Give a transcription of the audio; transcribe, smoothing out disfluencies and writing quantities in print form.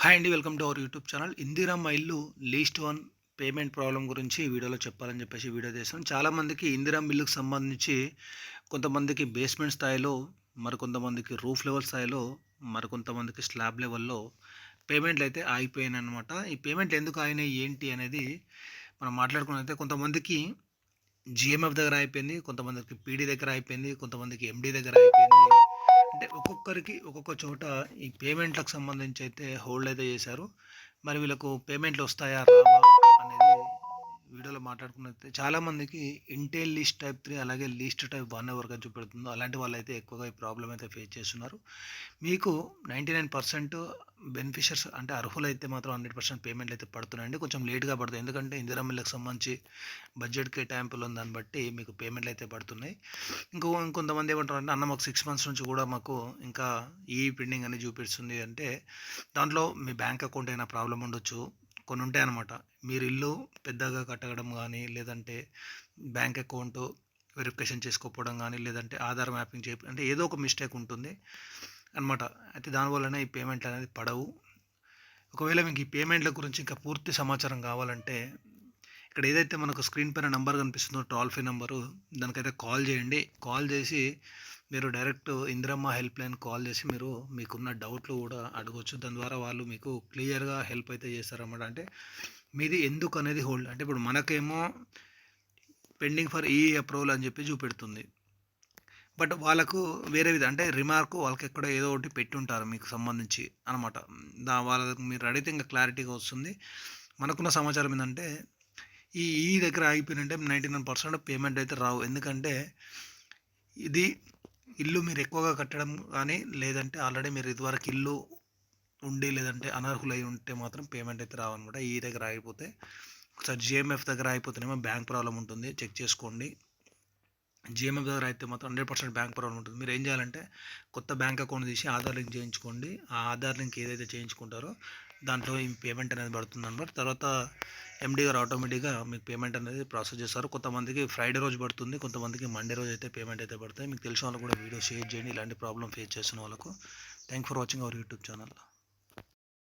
Hi అండి. Welcome to our YouTube channel. Indiramma ఇల్లు least one payment problem గురించి ఈ వీడియోలో చెప్పాలని చెప్పేసి వీడియో చేశాను. చాలామందికి ఇందిరమ్మ ఇల్లుకి సంబంధించి కొంతమందికి బేస్మెంట్ స్థాయిలో, మరికొంతమందికి రూఫ్ లెవెల్ స్థాయిలో, మరికొంతమందికి స్లాబ్ లెవెల్‌లో పేమెంట్లు అయితే ఆగిపోయాయనమాట. ఈ పేమెంట్లు ఎందుకు ఆగినాయి, ఏంటి అనేది మనం మాట్లాడుకున్నట్లయితే కొంతమందికి జీఎంఎఫ్ దగ్గర అయిపోయింది, కొంతమందికి పీడీ దగ్గర అయిపోయింది, కొంతమందికి ఎండీ దగ్గర అయిపోయింది. అంటే ఒక్కొక్కరికి ఒక్కొక్క చోట ఈ పేమెంట్‌లకు సంబంధించి అయితే హోల్డ్ అయితే చేశారు. మరి వీళ్ళకు పేమెంట్లు వస్తాయా? రావా? అనేది వీడియోలో మాట్లాడుకున్నట్లయితే చాలామందికి ఇంటెల్ లీస్ట్ టైప్ 3 అలాగే లీస్ట్ టైప్ 1 ఎవరికైతే చూపెడుతుందో అలాంటి వాళ్ళైతే ఎక్కువగా ఈ ప్రాబ్లమ్ అయితే ఫేస్ చేస్తున్నారు. మీకు 99% బెనిఫిషియర్స్ అంటే అర్హులైతే మాత్రం 100% పేమెంట్లు అయితే పడుతున్నాయండి. కొంచెం లేట్‌గా పడతాయి. ఎందుకంటే ఇందిరమ్మ ఇళ్ళకి సంబంధించి బడ్జెట్ కేటాయింపులు ఉన్న దాన్ని బట్టి మీకు పేమెంట్లు అయితే పడుతున్నాయి. ఇంకొంతమంది ఏమంటారంటే అన్న మాకు 6 మంత్స్ నుంచి కూడా మాకు ఇంకా ఈ పెండింగ్ అని చూపిస్తుంది అంటే దాంట్లో మీ బ్యాంక్ అకౌంట్ అయినా ప్రాబ్లమ్ ఉండొచ్చు. కొన్ని ఉంటాయన్నమాట. మీరు ఇల్లు పెద్దగా కట్టడం కానీ, లేదంటే బ్యాంక్ అకౌంట్ వెరిఫికేషన్ చేసుకోకపోవడం కానీ, లేదంటే ఆధార్ మ్యాపింగ్ అంటే ఏదో ఒక మిస్టేక్ ఉంటుంది అనమాట. అయితే దానివల్లనే ఈ పేమెంట్లు అనేది పడవు. ఒకవేళ మీకు ఈ పేమెంట్ల గురించి ఇంకా పూర్తి సమాచారం కావాలంటే ఇక్కడ ఏదైతే మనకు స్క్రీన్ పైన నంబర్ కనిపిస్తుందో టోల్ ఫ్రీ నంబరు, దానికైతే కాల్ చేయండి. కాల్ చేసి మీరు direct Indiramma help line call చేసి మీరు మీకున్న డౌట్లు కూడా అడగొచ్చు. దాని ద్వారా వాళ్ళు మీకు క్లియర్గా హెల్ప్ అయితే చేస్తారన్నమాట. అంటే మీది ఎందుకు అనేది హోల్డ్ అంటే ఇప్పుడు మనకేమో పెండింగ్ ఫర్ ఈ అప్రూవల్ అని చెప్పి చూపెడుతుంది. బట్ వాళ్ళకు వేరే అంటే రిమార్క్ వాళ్ళకి ఎక్కడ ఏదో ఒకటి పెట్టుంటారు మీకు సంబంధించి అనమాట. వాళ్ళకి మీరు అడిగితే ఇంకా క్లారిటీగా వస్తుంది. మనకున్న సమాచారం ఏంటంటే ఈ దగ్గర ఆగిపోయినంటే 99% పేమెంట్ అయితే రావు. ఎందుకంటే ఇది ఇల్లు మీరు ఎక్కువగా కట్టడం కానీ, లేదంటే ఆల్రెడీ మీరు ఇదివరకు ఇల్లు ఉండి లేదంటే అనర్హులై ఉంటే మాత్రం పేమెంట్ అయితే రావన్నమాట. ఈ దగ్గర ఆగిపోతే ఒకసారి జిఎంఎఫ్ దగ్గర అయిపోతేనేమో బ్యాంక్ ప్రాబ్లం ఉంటుంది, చెక్ చేసుకోండి. జిఎంఎఫ్ దగ్గర అయితే మాత్రం 100% బ్యాంక్ ప్రాబ్లం ఉంటుంది. మీరు ఏం చేయాలంటే కొత్త బ్యాంక్ అకౌంట్ తీసి ఆధార్ లింక్ చేయించుకోండి. ఆ ఆధార్ లింక్ ఏదైతే చేయించుకుంటారో దాంట్లో ఈ పేమెంట్ అనేది పడుతుంది అనమాట. తర్వాత ఎండీ గారు ఆటోమేటిక్గా మీకు పేమెంట్ అనేది ప్రాసెస్ చేస్తారు. కొంతమందికి ఫ్రైడే రోజు పడుతుంది, కొంతమందికి మండే రోజు అయితే పేమెంట్ అయితే పడుతుంది. మీకు తెలిసిన వాళ్ళు కూడా వీడియో షేర్ చేయండి ఇలాంటి ప్రాబ్లం ఫేస్ చేస్తున్న వాళ్ళకు. Thank for watching our YouTube channel.